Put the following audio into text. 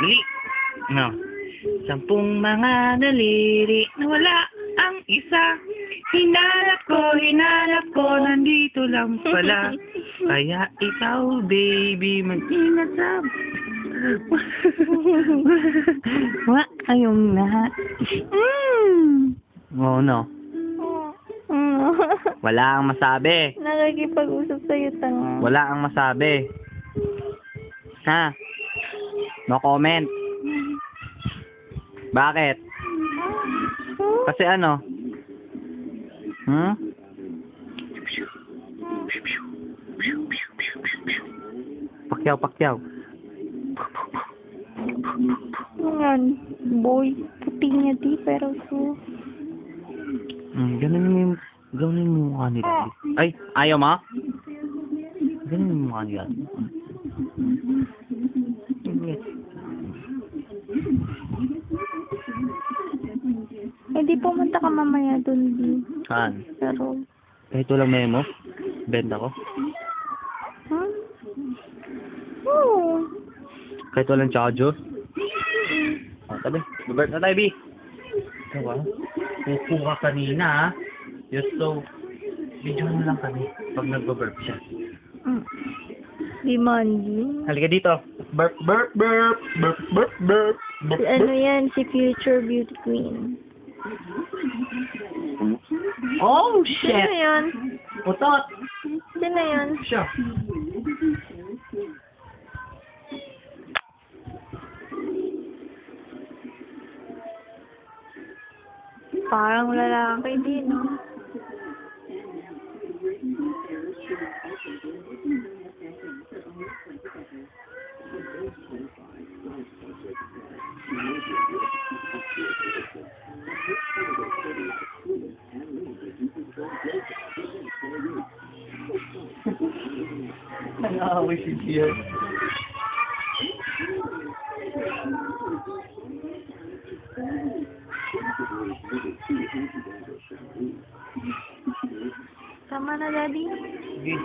Dali. No. 10 mga daliri na wala ang isa. Hinanap ko, nandito lang pala. Kaya ikaw, baby, mag-ingat sa... Wa kayong lahat. Oo, no. Wala ang masabi. Nakikipag-usap sa'yo, tanga. Wala ang masabi. Ha? No comment. Bakit? Kasi ano? Pakyaw. Ngayon, boy, puti niya di, pero so... Ganun yung mukha nila. Ay, ayaw mo? Ganun yung mukha nila. Di pumunta ka mamaya dun, di. Saan? Pero... Kahit walang memo, benta ko. Oo. Kahit walang charger. Tabi, babert na tayo, B. Ikaw ba? Pupo ka kanina, ha? You're so... Video mo lang kami pag nag-burp siya. Di man, Halika dito. Burp. si ano yan, si Future Beauty Queen. Oh, Sino shit! yan? Utot! Sino yan? Siya. Parang lalaki din, no? Nang-aaway si Gia. Tama na, Daddy. Sige.